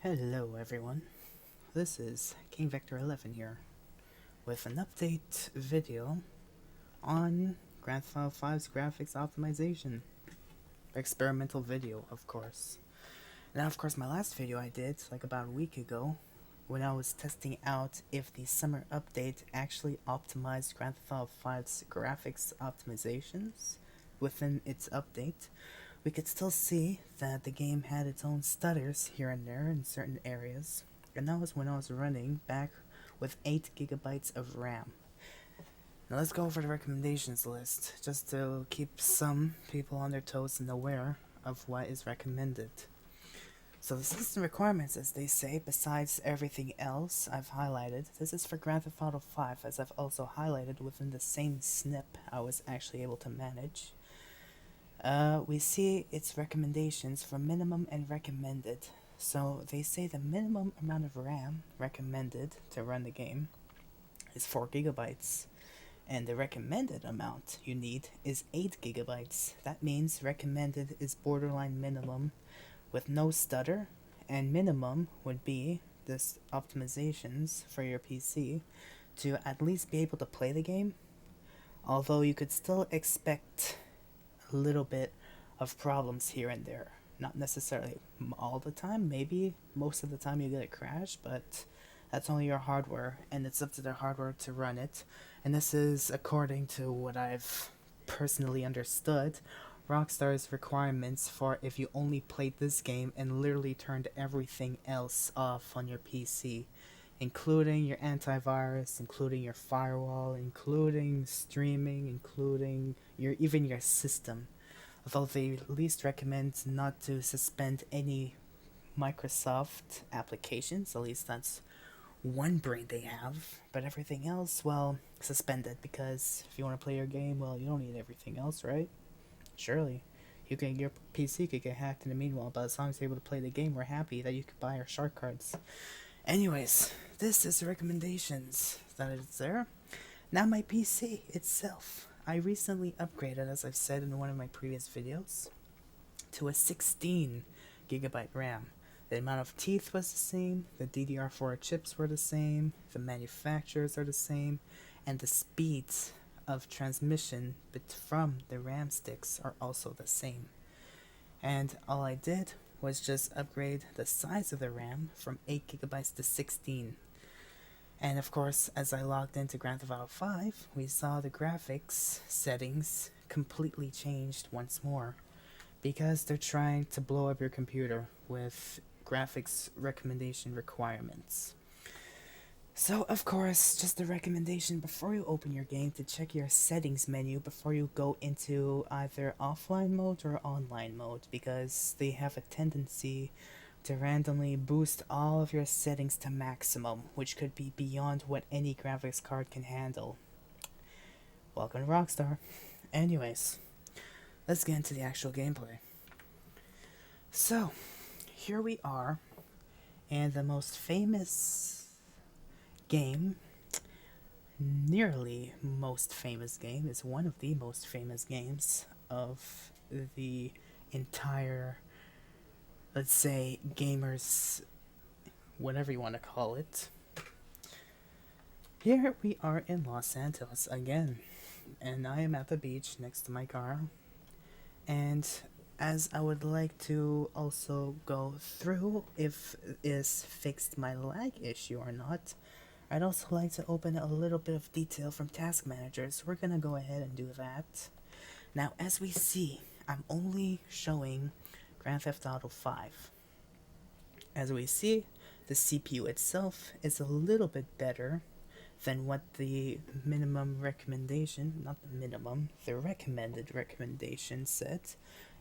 Hello everyone, this is KingVector11 here with an update video on Grand Theft Auto 5's graphics optimization. Experimental video, of course. Now of course my last video I did like about a week ago when I was testing out if the summer update actually optimized Grand Theft Auto 5's graphics optimizations within its update. We could still see that the game had its own stutters here and there in certain areas, and that was when I was running back with 8 gigabytes of RAM. Now let's go over the recommendations list, just to keep some people on their toes and aware of what is recommended. So the system requirements, as they say, besides everything else I've highlighted, this is for Grand Theft Auto 5, as I've also highlighted within the same snip I was actually able to manage. We see its recommendations for minimum and recommended. So they say the minimum amount of RAM recommended to run the game is 4 gigabytes, and the recommended amount you need is 8 gigabytes. That means recommended is borderline minimum with no stutter, and minimum would be this optimizations for your PC to at least be able to play the game, although you could still expect a little bit of problems here and there. Not necessarily all the time, maybe most of the time you get a crash, but that's only your hardware, and it's up to the hardware to run it. And this is according to what I've personally understood, Rockstar's requirements for if you only played this game and literally turned everything else off on your PC, including your antivirus, including your firewall, including streaming, including even your system. Although they at least recommend not to suspend any Microsoft applications, at least that's one brain they have, but everything else, well, suspended, because if you want to play your game, well, you don't need everything else, right? Surely. Your PC could get hacked in the meanwhile, but as long as you're able to play the game, we're happy that you could buy our shark cards. Anyways, this is the recommendations that is there. Now my PC itself. I recently upgraded, as I've said in one of my previous videos, to a 16 gigabyte RAM. The amount of teeth was the same, the DDR4 chips were the same, the manufacturers are the same, and the speeds of transmission from the RAM sticks are also the same. And all I did was just upgrade the size of the RAM from 8 gigabytes to 16. And of course, as I logged into Grand Theft Auto 5, we saw the graphics settings completely changed once more, because they're trying to blow up your computer with graphics recommendation requirements. So, of course, just a recommendation before you open your game to check your settings menu before you go into either offline mode or online mode, because they have a tendency to randomly boost all of your settings to maximum, which could be beyond what any graphics card can handle. Welcome to Rockstar. Anyways, let's get into the actual gameplay. So, here we are, and the most famous game, nearly most famous game, is one of the most famous games of the entire, let's say, gamers, whatever you want to call it. Here we are in Los Santos again, and I am at the beach next to my car, and as I would like to also go through if is fixed my lag issue or not, I'd also like to open a little bit of detail from Task Manager, so we're gonna go ahead and do that. Now, as we see, I'm only showing Grand Theft Auto 5. As we see, the CPU itself is a little bit better than what the minimum recommendation, not the minimum, the recommended recommendation said.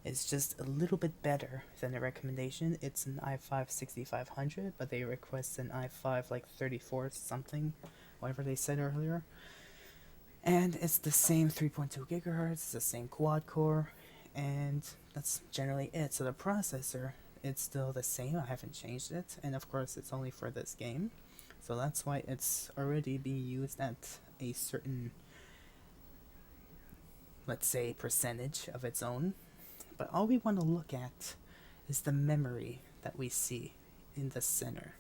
It's just a little bit better than the recommendation. It's an i5 6500, but they request an i5 like 34 something, whatever they said earlier. And it's the same 3.2 gigahertz, it's the same quad core, and that's generally it. So the processor, it's still the same, I haven't changed it, and of course it's only for this game. So that's why it's already being used at a certain, let's say, percentage of its own. But all we want to look at is the memory that we see in the center.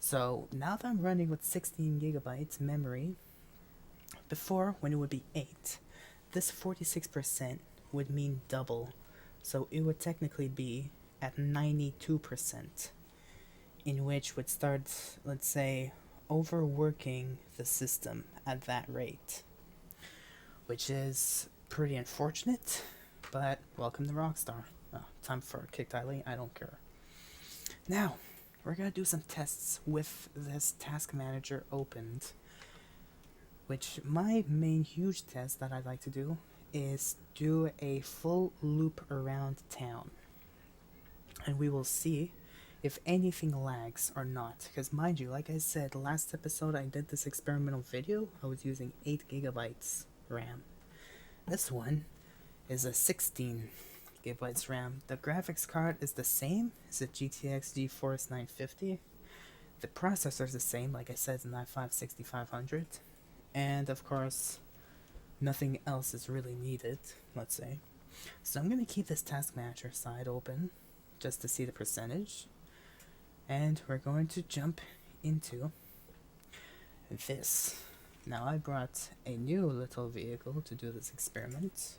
So now that I'm running with 16 gigabytes memory, before when it would be 8, this 46% would mean double. So it would technically be at 92%, in which would start, let's say, overworking the system at that rate, which is pretty unfortunate, but welcome to Rockstar. Time for a kick daily, I don't care. Now, we're gonna do some tests with this task manager opened, which my main huge test that I'd like to do is do a full loop around town. And we will see if anything lags or not. Because mind you, like I said, last episode I did this experimental video, I was using 8 gigabytes RAM. This one is a 16 gigabytes RAM. The graphics card is the same, it's a GTX GeForce 950. The processor is the same, like I said, it's an i5 6500. And of course, nothing else is really needed, let's say. So I'm going to keep this task manager side open just to see the percentage. And we're going to jump into this. Now I brought a new little vehicle to do this experiment,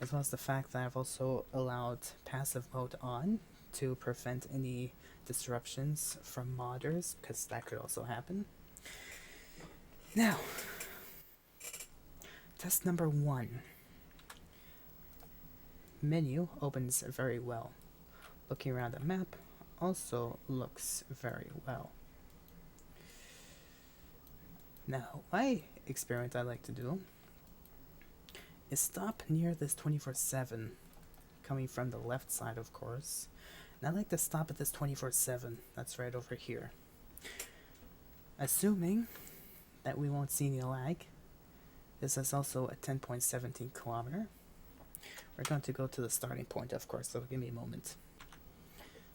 as well as the fact that I've also allowed passive mode on to prevent any disruptions from modders, because that could also happen. Now, test number 1. Menu opens very well. Looking around the map also looks very well. Now, my experiment I like to do is stop near this 24/7, coming from the left side, of course. And I like to stop at this 24/7, that's right over here. Assuming that we won't see any lag, this is also a 10.17 kilometer. We're going to go to the starting point, of course, so give me a moment.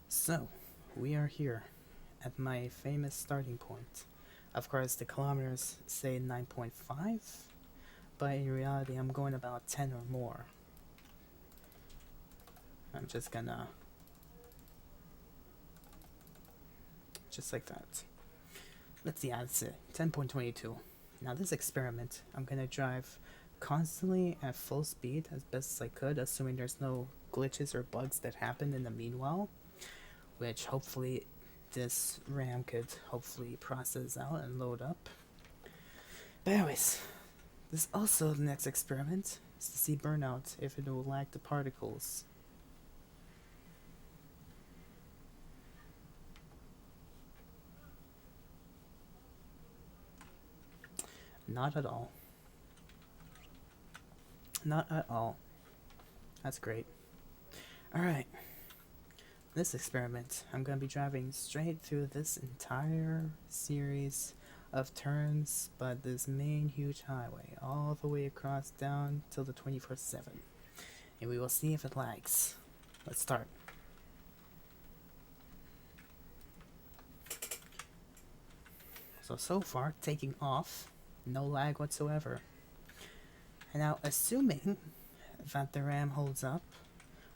So, we are here at my famous starting point. Of course, the kilometers say 9.5, but in reality, I'm going about 10 or more. I'm just gonna... just like that. Let's see, that's it. 10.22. Now this experiment, I'm gonna drive constantly at full speed as best as I could, assuming there's no glitches or bugs that happen in the meanwhile, which hopefully this RAM could hopefully process out and load up. But anyways, this is also the next experiment, is to see burnout, if it will lag the particles. Not at all. Not at all. That's great. Alright. This experiment, I'm going to be driving straight through this entire series of turns, but this main huge highway, all the way across down till the 24/7. And we will see if it lags. Let's start. So far, taking off, no lag whatsoever. And now, assuming that the RAM holds up,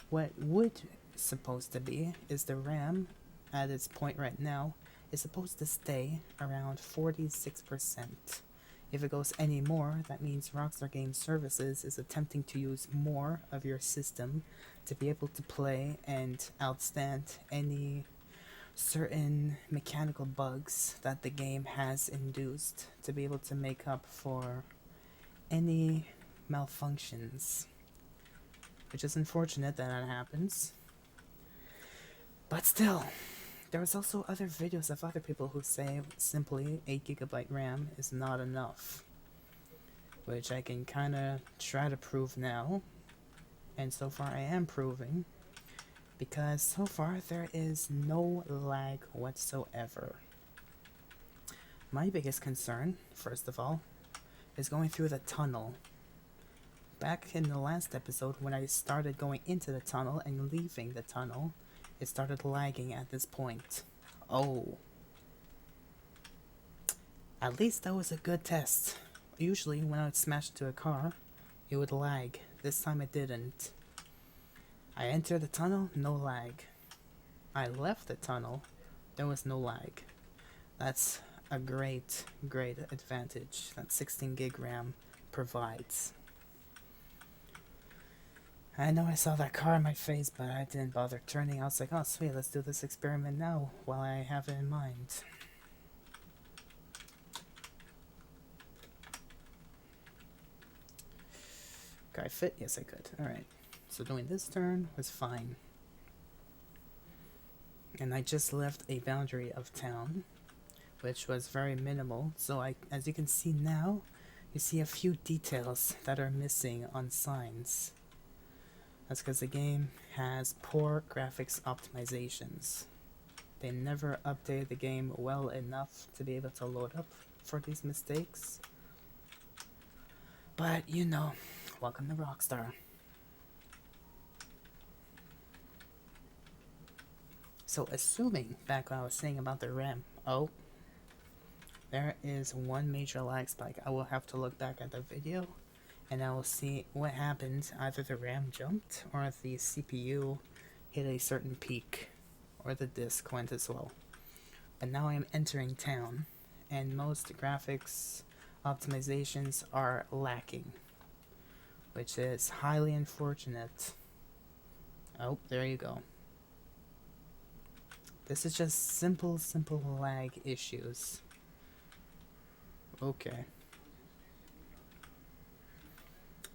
what would supposed to be is the RAM at its point right now is supposed to stay around 46%. If it goes any more, that means Rockstar Game Services is attempting to use more of your system to be able to play and outstand any certain mechanical bugs that the game has induced, to be able to make up for any malfunctions, which is unfortunate that that happens. But still, there's also other videos of other people who say simply 8GB RAM is not enough, which I can kinda try to prove now, and so far I am proving, because so far there is no lag whatsoever. My biggest concern, first of all, is going through the tunnel. Back in the last episode, when I started going into the tunnel and leaving the tunnel, it started lagging at this point. Oh. At least that was a good test. Usually when I would smash into a car, it would lag. This time it didn't. I entered the tunnel, no lag. I left the tunnel, there was no lag. That's a great advantage that 16 gig RAM provides. I know I saw that car in my face, but I didn't bother turning. I was like, oh sweet, let's do this experiment now while I have it in mind. Could I fit? Yes, I could. Alright. So doing this turn was fine. And I just left a boundary of town, which was very minimal. So as you can see now, you see a few details that are missing on signs. That's because the game has poor graphics optimizations. They never updated the game well enough to be able to load up for these mistakes. But you know, welcome to Rockstar. So assuming, back what I was saying about the RAM, oh, there is one major lag spike. I will have to look back at the video and I will see what happened. Either the RAM jumped or the CPU hit a certain peak, or the disk went as well. But now I am entering town and most graphics optimizations are lacking, which is highly unfortunate. Oh, there you go. This is just simple lag issues. Okay.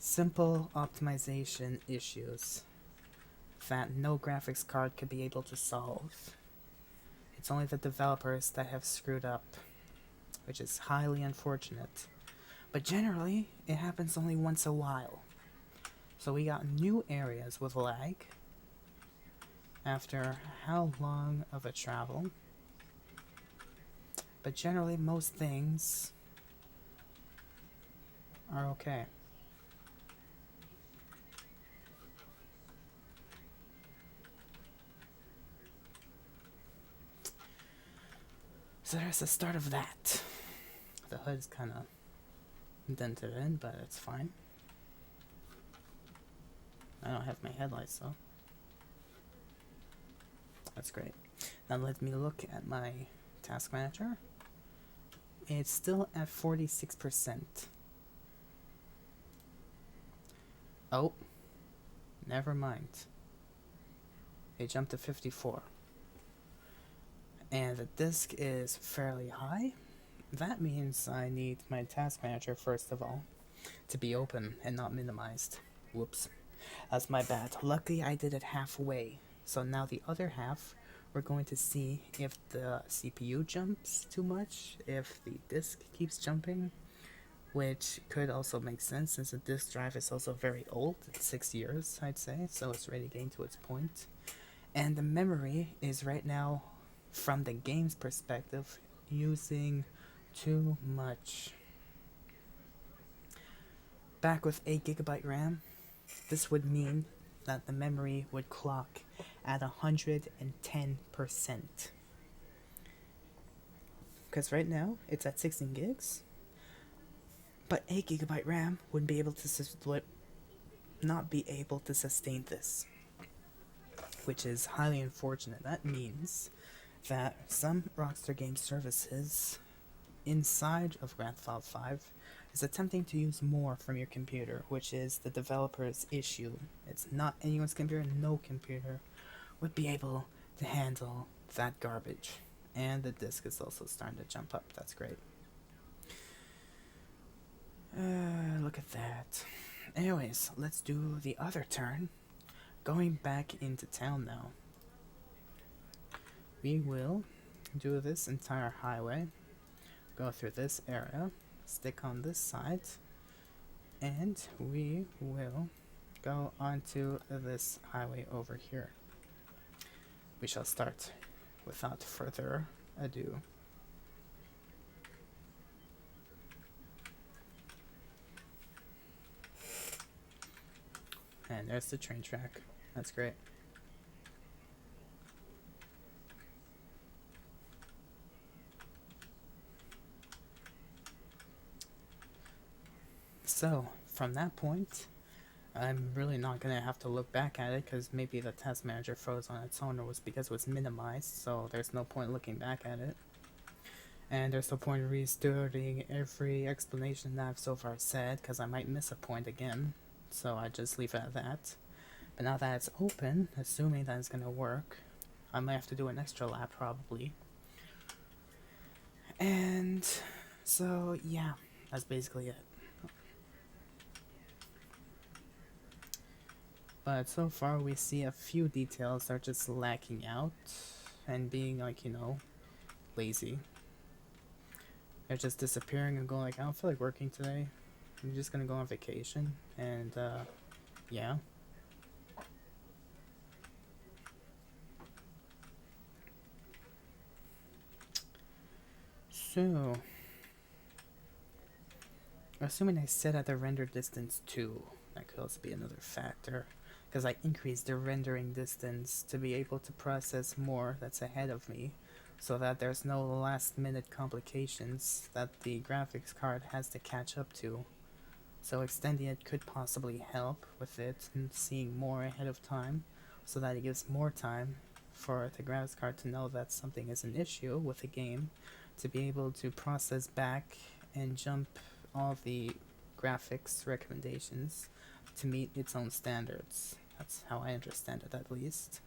Simple optimization issues that no graphics card could be able to solve. It's only the developers that have screwed up, which is highly unfortunate. But generally, it happens only once a while. So we got new areas with lag. After how long of a travel? But generally, most things are okay. So there's the start of that. The hood's kind of dented in, but it's fine. I don't have my headlights though. That's great. Now let me look at my task manager. It's still at 46%. Oh, never mind. It jumped to 54. And the disk is fairly high. That means I need my task manager, first of all, to be open and not minimized. Whoops. That's my bad. Luckily, I did it halfway. So now the other half, we're going to see if the CPU jumps too much, if the disk keeps jumping, which could also make sense since the disk drive is also very old. It's 6 years, I'd say, so it's already getting to its point. And the memory is right now, from the game's perspective, using too much. Back with 8GB RAM, this would mean that the memory would clock at 110%. Because right now, it's at 16 gigs, but 8GB RAM wouldn't be able to not be able to sustain this, which is highly unfortunate. That means that some Rockstar Game Services inside of Grand Theft Auto 5 is attempting to use more from your computer, which is the developer's issue. It's not anyone's computer. No computer would be able to handle that garbage. And the disk is also starting to jump up. That's great. Look at that. Anyways, let's do the other turn. Going back into town now. We will do this entire highway, go through this area, stick on this side, and we will go onto this highway over here. We shall start without further ado. And there's the train track. That's great. So, from that point, I'm really not gonna have to look back at it because maybe the task manager froze on its own or was because it was minimized, so there's no point looking back at it. And there's no point restarting every explanation that I've so far said because I might miss a point again, so I just leave it at that. But now that it's open, assuming that it's gonna work, I might have to do an extra lap probably. And so yeah, that's basically it. But so far we see a few details that are just lacking out and being like, you know, lazy. They're just disappearing and going like, I don't feel like working today. I'm just gonna go on vacation and yeah. So assuming I set at the render distance 2, that could also be another factor, because I increased the rendering distance to be able to process more that's ahead of me, so that there's no last minute complications that the graphics card has to catch up to. So extending it could possibly help with it and seeing more ahead of time, so that it gives more time for the graphics card to know that something is an issue with the game, to be able to process back and jump all the graphics recommendations to meet its own standards. That's how I understand it, at least.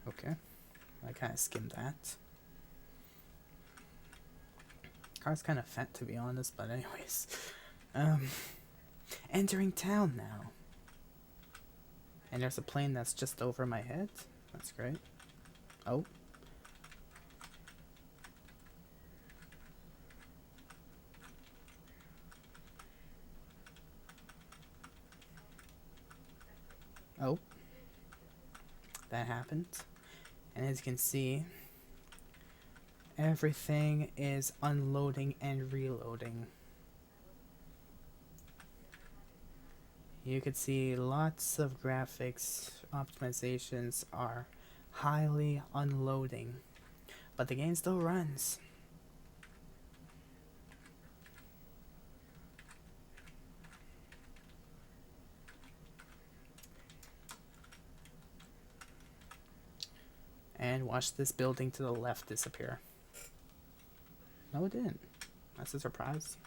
Okay, I kind of skimmed that. Car's kind of fat, to be honest, but anyways. Entering town now. And there's a plane that's just over my head. That's great. Oh. Oh. That happened. And as you can see, everything is unloading and reloading. You could see lots of graphics optimizations are highly unloading, but the game still runs. And watch this building to the left disappear. No, it didn't. That's a surprise.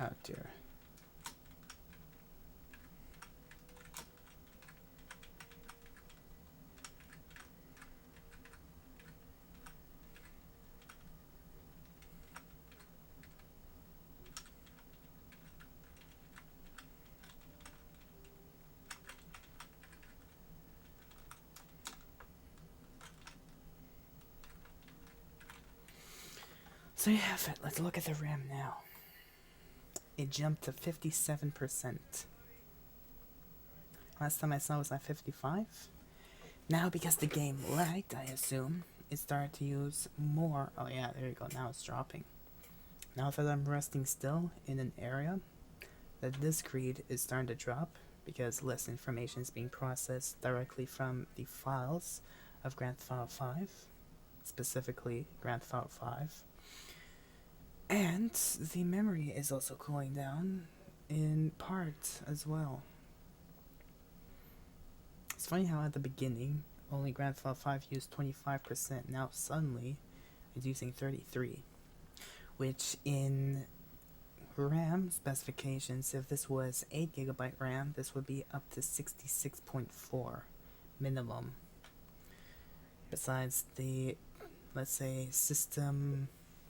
Oh dear. So you have it. Let's look at the RAM now. It jumped to 57%. Last time I saw it was at 55. Now, because the game lagged, I assume, it started to use more. Oh yeah, there you go. Now it's dropping. Now that I'm resting still in an area, the disk read is starting to drop because less information is being processed directly from the files of Grand Theft Auto 5, specifically Grand Theft Auto 5. And the memory is also cooling down in part as well. It's funny how at the beginning, only Grand Theft Auto 5 used 25%, now suddenly it's using 33%, which in RAM specifications, if this was 8GB RAM, this would be up to 66.4 minimum. Besides the, let's say, system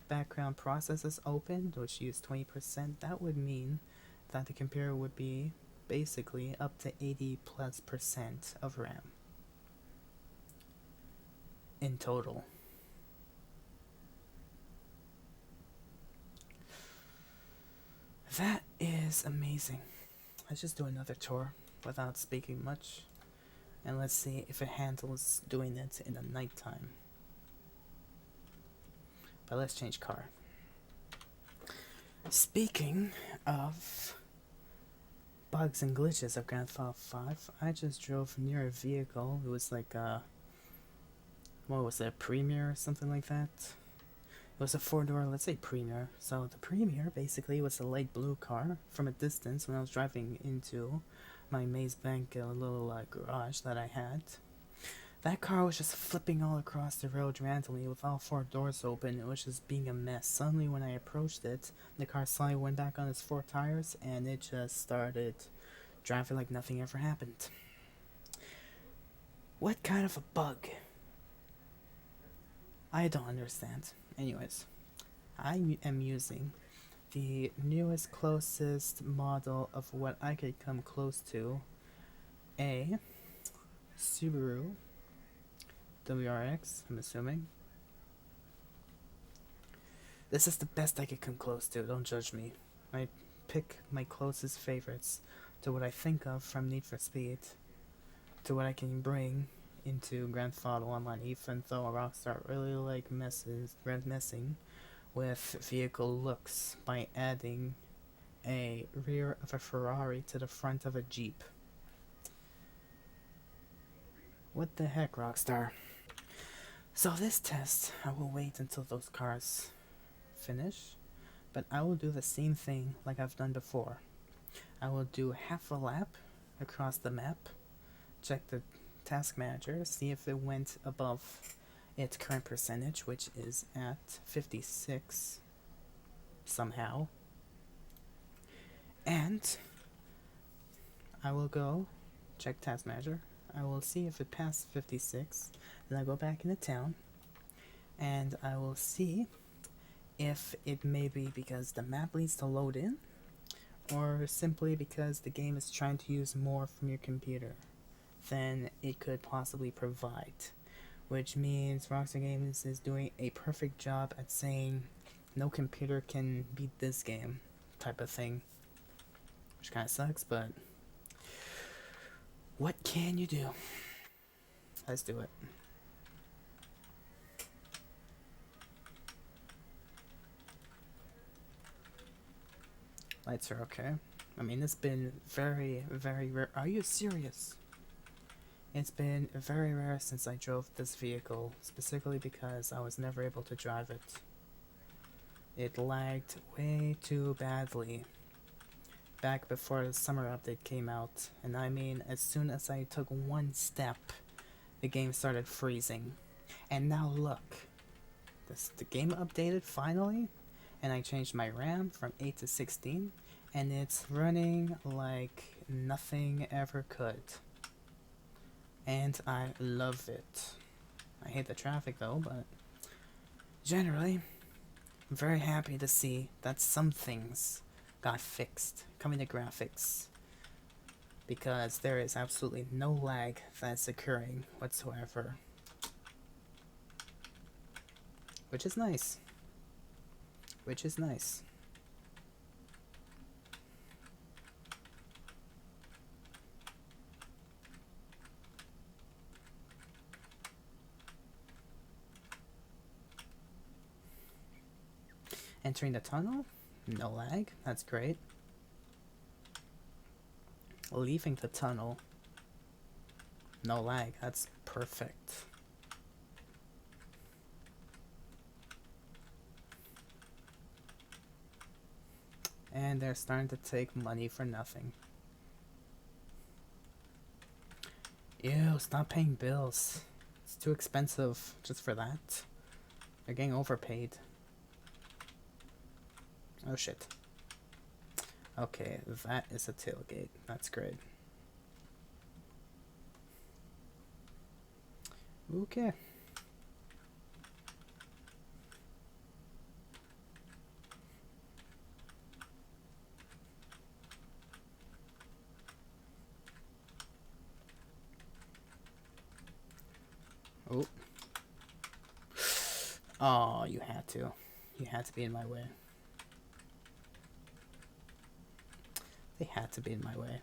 background processes opened, which use 20%, that would mean that the computer would be basically up to 80+% of RAM in total. That is amazing. Let's just do another tour without speaking much, and let's see if it handles doing it in the nighttime. But let's change car. Speaking of bugs and glitches of Grand Theft 5. I just drove near a vehicle. It was like a, what was it, Premier or something like that? It was a four-door, let's say Premier. So the Premier basically was a light blue car from a distance when I was driving into my Maze Bank little garage that I had. That car was just flipping all across the road randomly with all four doors open. It was just being a mess. Suddenly when I approached it, the car suddenly went back on its four tires and it just started driving like nothing ever happened. What kind of a bug? I don't understand. Anyways, I am using the newest, closest model of what I could come close to. A Subaru WRX, I'm assuming. This is the best I could come close to, don't judge me. I pick my closest favorites to what I think of from Need for Speed, to what I can bring into Grand Theft Auto Online, even though Rockstar really like messing with vehicle looks by adding a rear of a Ferrari to the front of a Jeep. What the heck, Rockstar? So this test, I will wait until those cars finish, but I will do the same thing like I've done before. I will do half a lap across the map, check the task manager, see if it went above its current percentage, which is at 56 somehow, and I will go check task manager. I will see if it passed 56, then I go back into town, and I will see if it may be because the map needs to load in, or simply because the game is trying to use more from your computer than it could possibly provide. Which means Rockstar Games is doing a perfect job at saying no computer can beat this game type of thing. Which kind of sucks, but what can you do? Let's do it. Lights are okay. I mean, it's been very, very rare. Are you serious? It's been very rare since I drove this vehicle, specifically because I was never able to drive it. It lagged way too badly back before the summer update came out, and I mean, as soon as I took one step, the game started freezing. And now look, the game updated finally, and I changed my RAM from 8 to 16, and it's running like nothing ever could. And I love it. I hate the traffic though, but generally, I'm very happy to see that some things got fixed coming to graphics, because there is absolutely no lag that's occurring whatsoever, which is nice. Entering the tunnel, no lag, that's great. Leaving the tunnel, no lag, that's perfect. And they're starting to take money for nothing. Ew, stop paying bills. It's too expensive just for that. They're getting overpaid. Oh shit. Okay, that is a tailgate. That's great. Okay. Oh. Oh, you had to. You had to be in my way. They had to be in my way.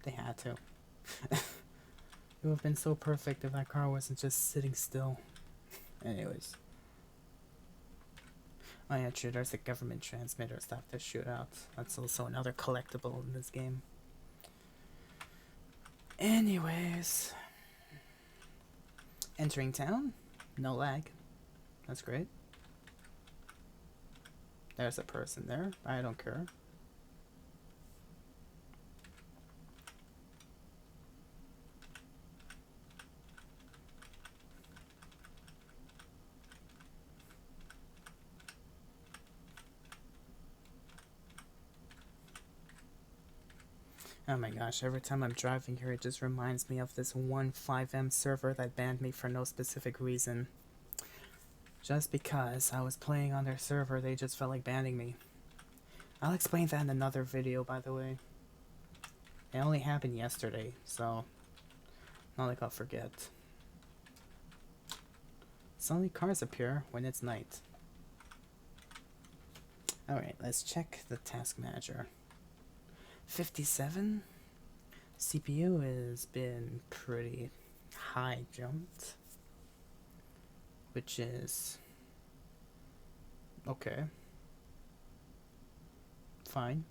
They had to. It would have been so perfect if that car wasn't just sitting still. Anyways. Oh yeah, true, there's the government transmitter stuff to shoot out. That's also another collectible in this game. Anyways, entering town, no lag. That's great. There's a person there. I don't care. Oh my gosh, every time I'm driving here, it just reminds me of this one 5M server that banned me for no specific reason. Just because I was playing on their server, they just felt like banning me. I'll explain that in another video, by the way. It only happened yesterday, so not like I'll forget. Suddenly cars appear when it's night. Alright, let's check the task manager. 57. CPU has been pretty high jumped, which is okay. Fine.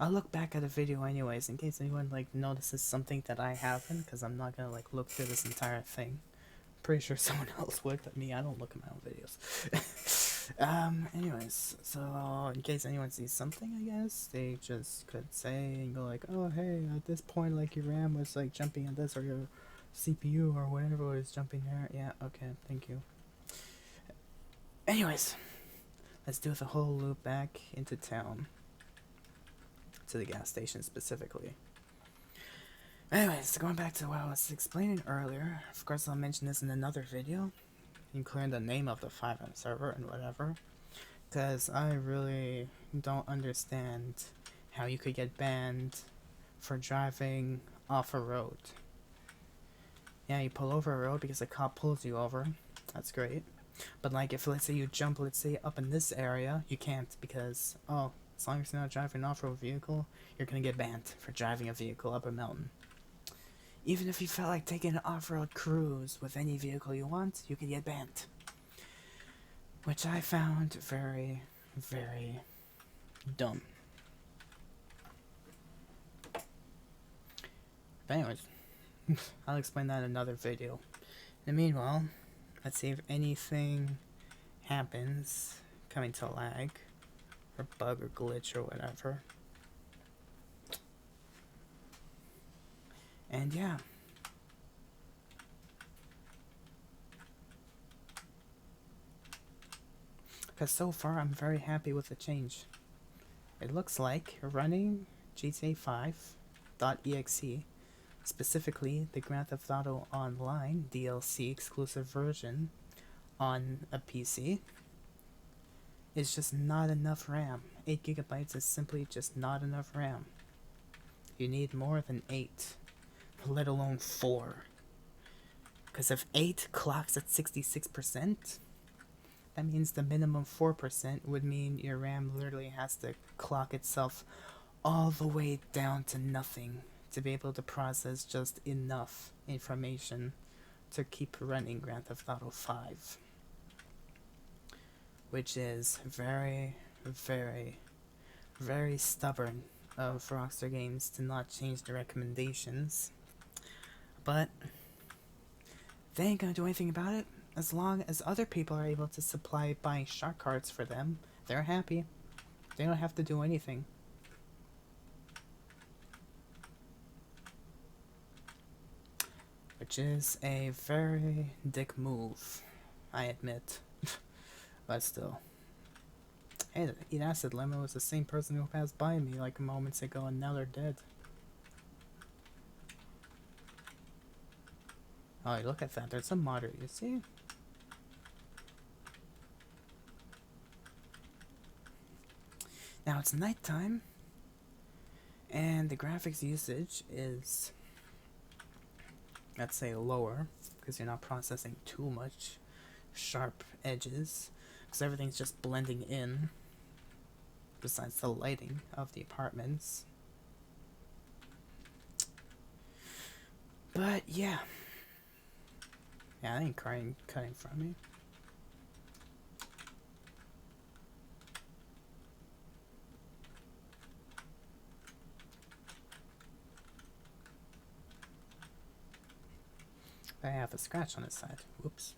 I'll look back at the video anyways in case anyone like notices something that I haven't, because I'm not gonna like look through this entire thing. Pretty sure someone else would, but me, I don't look at my own videos. Anyways, so in case anyone sees something, I guess they just could say and go like, oh hey, at this point like your RAM was like jumping at this, or your CPU or whatever was jumping there. Yeah, okay, thank you. Anyways, let's do the whole loop back into town, to the gas station specifically. Anyways, going back to what I was explaining earlier, of course I'll mention this in another video, including the name of the 5M server and whatever, because I really don't understand how you could get banned for driving off a road. Yeah, you pull over a road because a cop pulls you over, that's great, but like if let's say you jump, let's say up in this area, you can't because, oh, as long as you're not driving an off-road vehicle, you're gonna get banned for driving a vehicle up a mountain. Even if you felt like taking an off-road cruise with any vehicle you want, you can get banned. Which I found very, very dumb. But anyways, I'll explain that in another video. In the meanwhile, let's see if anything happens coming to lag, or bug or glitch or whatever. And yeah. Because so far I'm very happy with the change. It looks like running GTAV.exe, specifically the Grand Theft Auto Online DLC exclusive version on a PC, is just not enough RAM. 8 gigabytes is simply just not enough RAM. You need more than 8. Let alone 4. Because if 8 clocks at 66%, that means the minimum 4% would mean your RAM literally has to clock itself all the way down to nothing to be able to process just enough information to keep running Grand Theft Auto 5. Which is very, very, very stubborn of Rockstar Games to not change the recommendations. But they ain't gonna do anything about it. As long as other people are able to supply buying shark cards for them, they're happy. They don't have to do anything. Which is a very dick move, I admit. But still. Hey, the Eat Acid Lemon was the same person who passed by me like moments ago and now they're dead. Oh, look at that. There's a modder, you see? Now it's nighttime, and the graphics usage is, let's say, lower, because you're not processing too much sharp edges, because everything's just blending in, besides the lighting of the apartments. But yeah. Yeah, I ain't cutting from me. I have a scratch on the side. Whoops.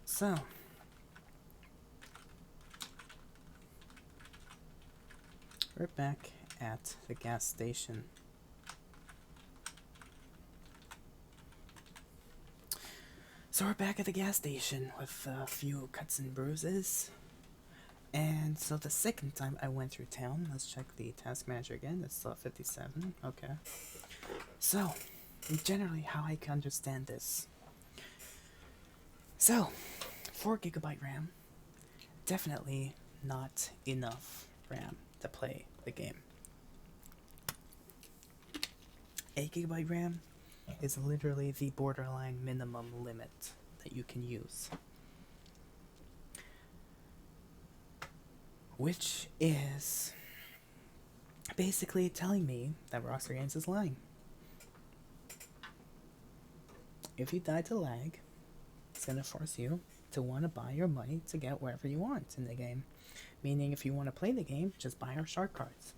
So, we're back at the gas station. So we're back at the gas station with a few cuts and bruises. And so the second time I went through town, let's check the task manager again, it's still at 57, okay. So, generally how I can understand this. So, 4GB RAM, definitely not enough RAM to play the game. 8GB RAM is literally the borderline minimum limit that you can use. Which is basically telling me that Rockstar Games is lying. If you die to lag, it's going to force you to want to buy your money to get wherever you want in the game. Meaning if you want to play the game, just buy our shark cards.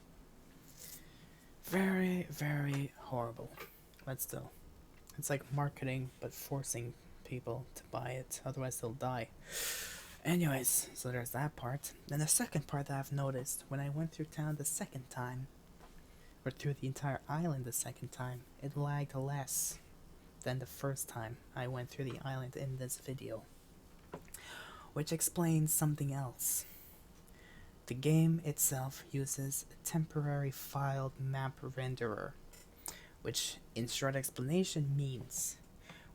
Very, very horrible. But still, it's like marketing but forcing people to buy it, otherwise they'll die. Anyways, so there's that part. Then the second part that I've noticed, when I went through town the second time, or through the entire island the second time, it lagged less than the first time I went through the island in this video. Which explains something else. The game itself uses a temporary filed map renderer, which in short explanation means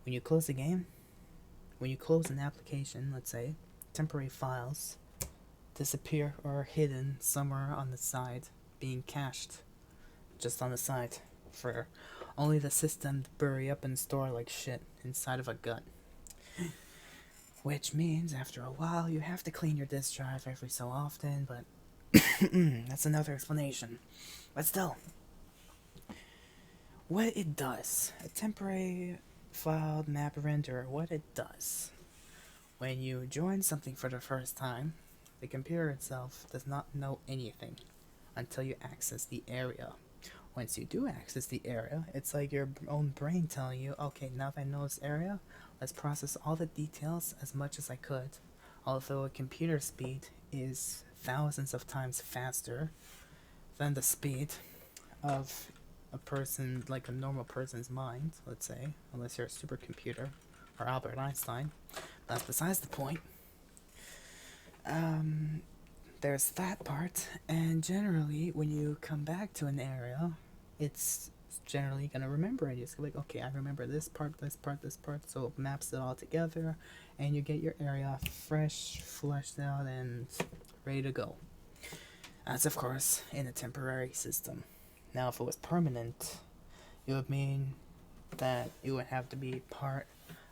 when you close the game, when you close an application, let's say, temporary files disappear or are hidden somewhere on the side, being cached just on the side for only the system to bury up and store like shit inside of a gut. Which means after a while you have to clean your disk drive every so often, but that's another explanation. But still, what it does, a temporary filed map renderer, what it does, when you join something for the first time, the computer itself does not know anything until you access the area. Once you do access the area, it's like your own brain telling you, okay, now that I know this area, let's process all the details as much as I could. Although a computer speed is thousands of times faster than the speed of a person, like a normal person's mind, let's say, unless you're a supercomputer or Albert Einstein. That's besides the point. There's that part, and generally, when you come back to an area, it's generally gonna remember it. It's like, okay, I remember this part, this part, this part, so it maps it all together, and you get your area fresh, fleshed out, and ready to go. That's, of course, in a temporary system. Now, if it was permanent, it would mean that it would have to be part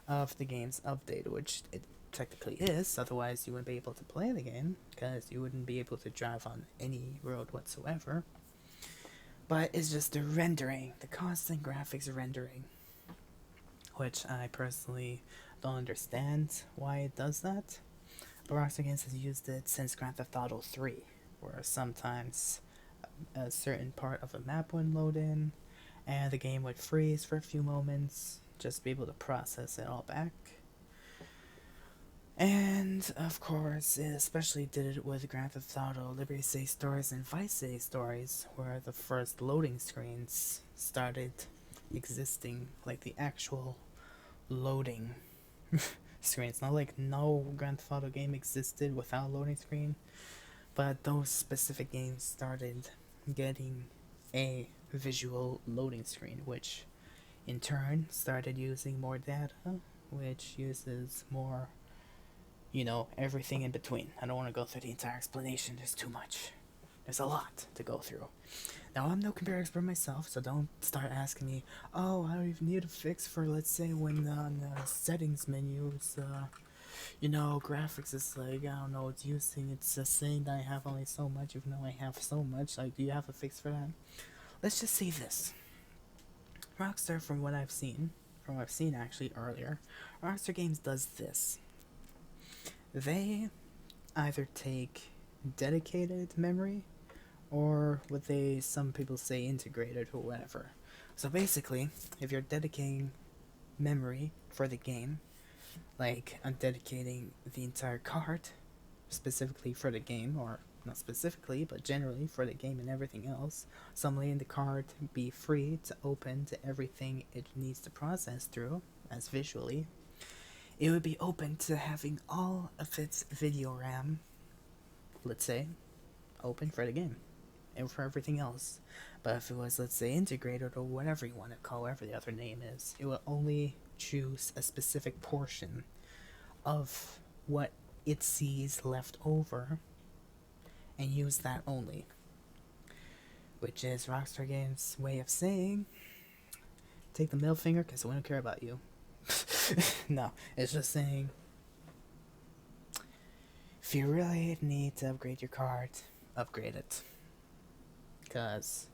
of the game's update, which it technically is, otherwise you wouldn't be able to play the game, because you wouldn't be able to drive on any road whatsoever. But it's just the rendering, the constant graphics rendering, which I personally don't understand why it does that. But Rockstar Games has used it since Grand Theft Auto 3, where sometimes a certain part of a map would load in, and the game would freeze for a few moments, just to be able to process it all back. And, of course, it especially did it with Grand Theft Auto, Liberty City Stories, and Vice City Stories, where the first loading screens started existing, like the actual loading screens. Not like no Grand Theft Auto game existed without loading screen, but those specific games started getting a visual loading screen, which in turn started using more data, which uses more, you know, everything in between. I don't want to go through the entire explanation, there's too much. There's a lot to go through. Now, I'm no computer expert myself, so don't start asking me, oh, I don't even need a fix for, let's say, when the settings menus graphics is like, I don't know, it's just saying that I have only so much, even though I have so much. Like, do you have a fix for that? Let's just say this. Rockstar, from what I've seen actually earlier, Rockstar Games does this. They either take dedicated memory, or what some people say integrated or whatever. So basically, if you're dedicating memory for the game, like I'm dedicating the entire card specifically for the game, or not specifically, but generally for the game and everything else, so I'm letting the card be free to open to everything it needs to process through, as visually. It would be open to having all of its video RAM, let's say, open for the game and for everything else. But if it was, let's say, integrated or whatever you want to call whatever the other name is, it will only choose a specific portion of what it sees left over and use that only. Which is Rockstar Games' way of saying, take the middle finger because we don't care about you. No, it's just saying, if you really need to upgrade your card, upgrade it. Because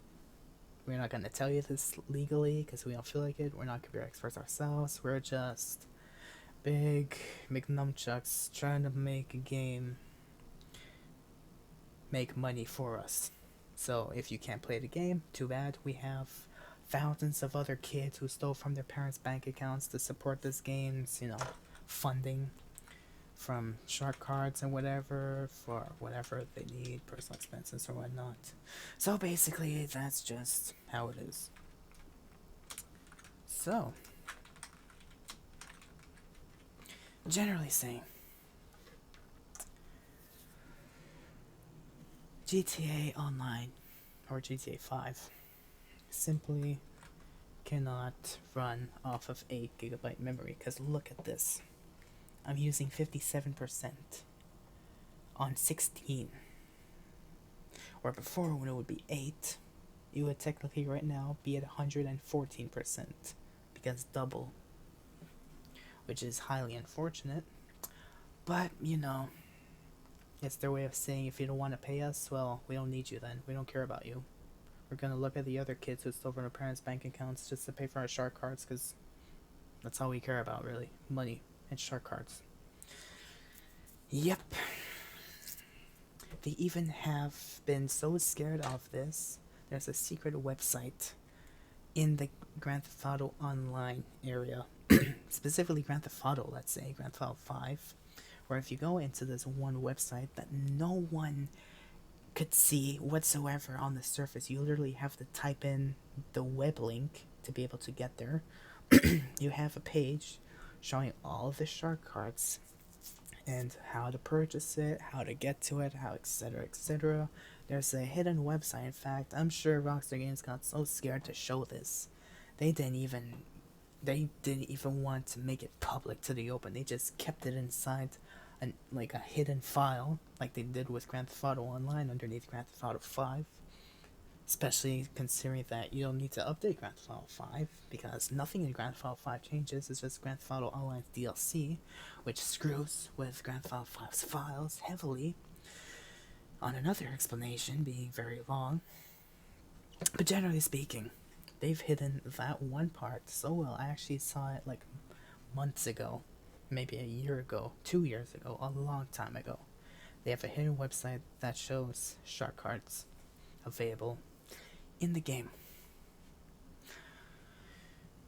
we're not going to tell you this legally because we don't feel like it. We're not computer experts ourselves. We're just big McNumchucks trying to make a game make money for us. So if you can't play the game, too bad. We have thousands of other kids who stole from their parents' bank accounts to support this game's, funding from shark cards and whatever, for whatever they need, personal expenses or whatnot. So basically, that's just how it is. So, generally saying, GTA Online, or GTA 5, simply cannot run off of 8GB memory, because look at this. I'm using 57% on 16. Where before, when it would be 8, it would technically right now be at 114%, because double. Which is highly unfortunate. But, it's their way of saying, if you don't want to pay us, well, we don't need you then. We don't care about you. We're gonna look at the other kids who stole from their parents' bank accounts just to pay for our shark cards, because that's all we care about, really. Money and shark cards. Yep. They even have been so scared of this, there's a secret website in the Grand Theft Auto Online area. Specifically Grand Theft Auto, let's say, Grand Theft Auto 5. Where if you go into this one website that no one could see whatsoever on the surface, you literally have to type in the web link to be able to get there. You have a page showing all of the shark cards and how to purchase it, how to get to it, how etc, etc. There's a hidden website. In fact, I'm sure Rockstar Games got so scared to show this, they didn't even want to make it public to the open. They just kept it inside a hidden file, like they did with Grand Theft Auto Online underneath Grand Theft Auto 5. Especially considering that you don't need to update Grand Theft Auto 5, because nothing in Grand Theft Auto 5 changes. It's just Grand Theft Auto Online's DLC, which screws with Grand Theft Auto 5's files heavily, on another explanation being very long. But generally speaking, they've hidden that one part so well. I actually saw it like months ago, maybe a year ago, 2 years ago, a long time ago. They have a hidden website that shows shark cards available in the game.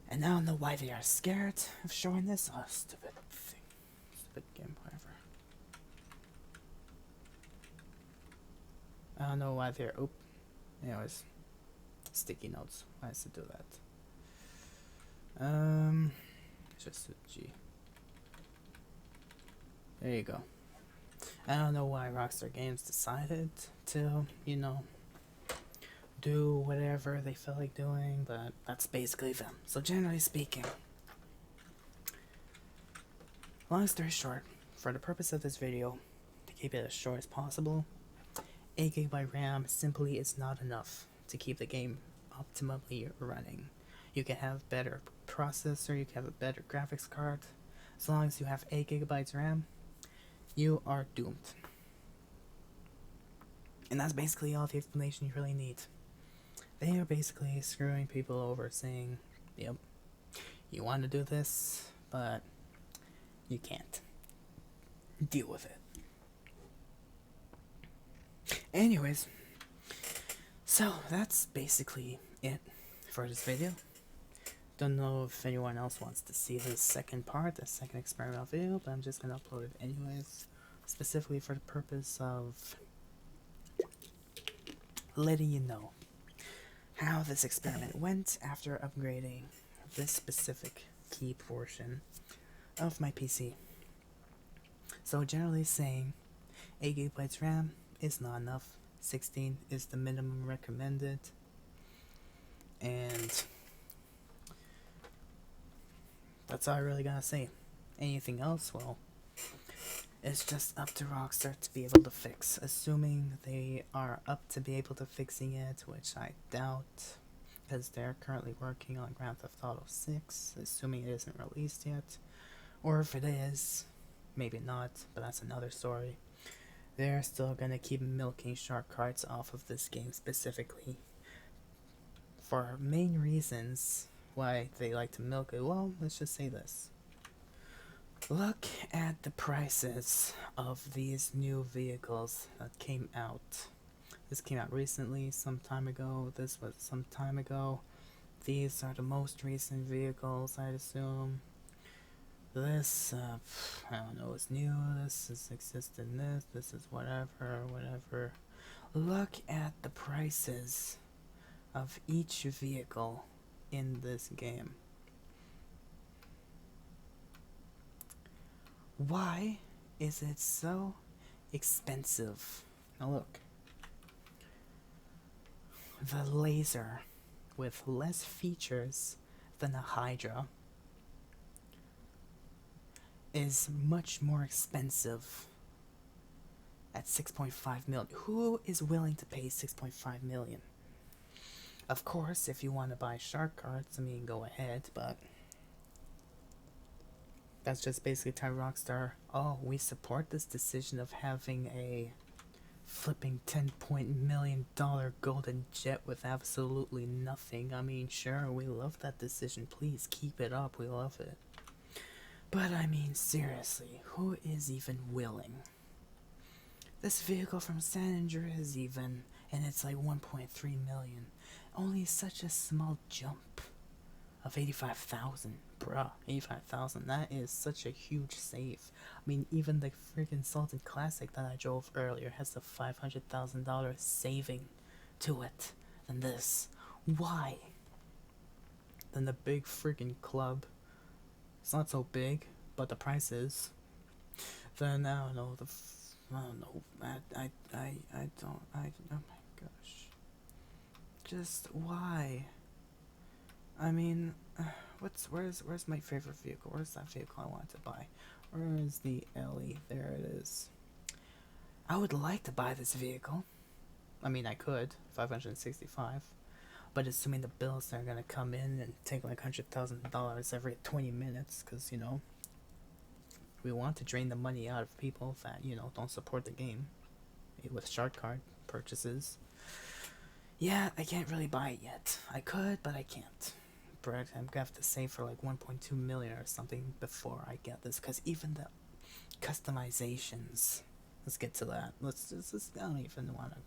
And I don't know why they are scared of showing this. Oh, stupid thing. Stupid game, whatever. I don't know why they're... Anyways. Sticky notes. Why does it do that? Just a G. There you go. I don't know why Rockstar Games decided to, do whatever they felt like doing, but that's basically them. So generally speaking, long story short, for the purpose of this video, to keep it as short as possible, 8GB RAM simply is not enough to keep the game optimally running. You can have better processor, you can have a better graphics card, As long as you have 8 gigabytes RAM, you are doomed. And that's basically all the explanation you really need. They are basically screwing people over, saying, yep, you want to do this, but you can't. Deal with it. Anyways, so that's basically it for this video. Don't know if anyone else wants to see the second part, the second experimental video, but I'm just gonna upload it anyways, specifically for the purpose of letting you know how this experiment went after upgrading this specific key portion of my PC. So generally saying 8 gigabytes RAM is not enough, 16 is the minimum recommended, and that's all I really gotta say. Anything else, well, it's just up to Rockstar to be able to fix, assuming they are up to be able to fixing it, which I doubt, because they're currently working on Grand Theft Auto 6, assuming it isn't released yet, or if it is, maybe not, but that's another story. They're still gonna keep milking shark cards off of this game specifically, for main reasons why they like to milk it. Well, let's just say this. Look at the prices of these new vehicles that came out. This came out recently, some time ago. This was some time ago. These are the most recent vehicles, I'd assume. This, I don't know, is new. This is existed in this. This is whatever. Look at the prices of each vehicle in this game. Why is it so expensive? Now look. The Laser, with less features than a Hydra, is much more expensive at 6.5 million. Who is willing to pay 6.5 million? Of course, if you want to buy shark cards, I mean, go ahead, but that's just basically telling Rockstar, oh, we support this decision of having a flipping $10 million golden jet with absolutely nothing. I mean, sure, we love that decision. Please keep it up. We love it. But I mean, seriously, who is even willing? This vehicle from San Andreas even, and it's like 1.3 million. Only such a small jump of 85,000. Bruh, 85,000. That is such a huge save. I mean, even the freaking Sultan Classic that I drove earlier has a $500,000 saving to it than this. Why? Then the big freaking club. It's not so big, but the price is. Then I don't know. I don't know. Oh my gosh. Just why? I mean, where's my favorite vehicle? Where's that vehicle I wanted to buy? Where is the Ellie? There it is. I would like to buy this vehicle. I mean, I could, 565. But assuming the bills are gonna come in and take like $100,000 every 20 minutes, because, you know, we want to drain the money out of people that, you know, don't support the game with shark card purchases. Yeah, I can't really buy it yet. I could, but I can't. But I'm gonna have to save for like 1.2 million or something before I get this, because even the customizations, let's get to that. Let's I don't even want to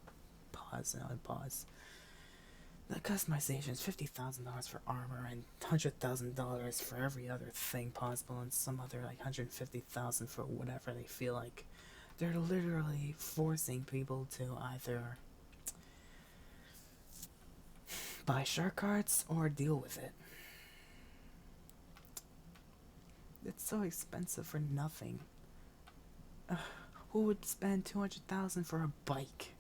pause. The customization is $50,000 for armor and $100,000 for every other thing possible, and some other like $150,000 for whatever they feel like. They're literally forcing people to either buy shark cards or deal with it. It's so expensive for nothing. Who would spend $200,000 for a bike?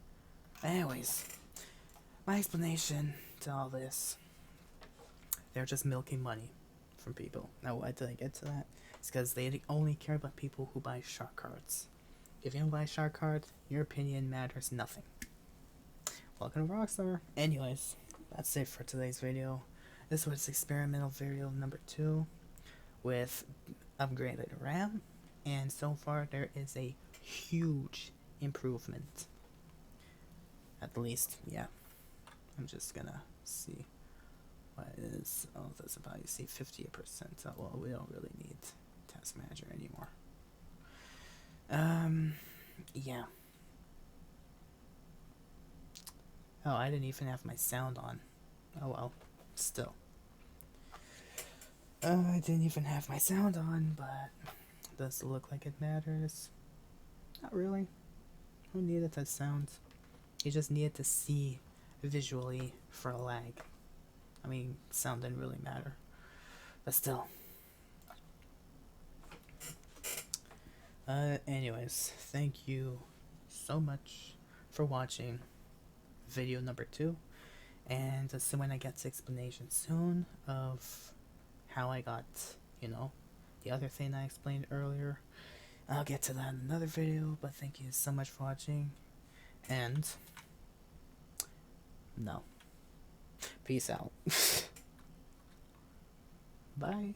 Anyways, my explanation to all this, they're just milking money from people. Now, why did I get to that? It's because they only care about people who buy shark cards. If you don't buy a shark card, your opinion matters nothing. Welcome to Rockstar. Anyways, that's it for today's video. This was experimental video number 2 with upgraded RAM, and so far there is a huge improvement. At least, yeah. I'm just gonna see what is. Oh, that's about, you see, 58%. Oh, well, we don't really need Task Manager anymore. Yeah. Oh, I didn't even have my sound on. Oh well, still. I didn't even have my sound on, but does it look like it matters? Not really. Who needed that sound? You just needed to see visually for a lag. I mean, sound didn't really matter. But still. Anyways, thank you so much for watching video number 2. And when I get to explanation soon of how I got, the other thing I explained earlier, I'll get to that in another video. But thank you so much for watching. And no. Peace out. Bye.